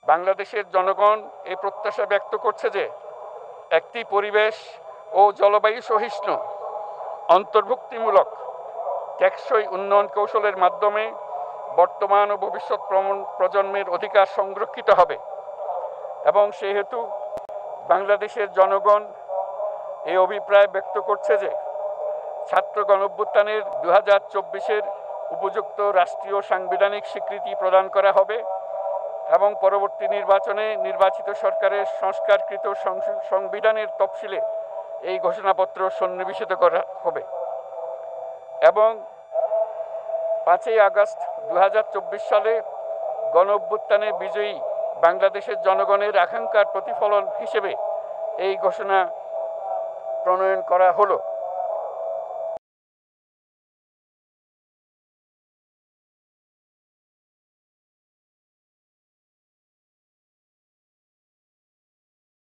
বাংলাদেশের জনগণ এই প্রত্যাশা ব্যক্ত করছে যে একটি পরিবেশ ও জলবায়ু সহিষ্ণু, অন্তর্ভুক্তিমূলক, টেকসই উন্নয়ন কৌশলের মাধ্যমে বর্তমান ও ভবিষ্যৎ প্রজন্মের অধিকার সংরক্ষিত হবে এবং সেহেতু বাংলাদেশের জনগণ এই অভিপ্রায় ব্যক্ত করছে যে ছাত্র গণঅভ্যুত্থানের 2024-এর উপযুক্ত রাষ্ট্রীয় সাংবিধানিক স্বীকৃতি প্রদান করা হবে এবং পরবর্তী নির্বাচনে নির্বাচিত সরকারের সংস্কারকৃত সংবিধানের তফসিলে এই ঘোষণাপত্র সন্নিবেশিত করা হবে এবং 5ই আগস্ট 2024 সালে গণঅভ্যুত্থানে বিজয়ী বাংলাদেশের জনগণের আকাঙ্ক্ষার প্রতিফলন হিসেবে এই ঘোষণা প্রণয়ন করা হলো।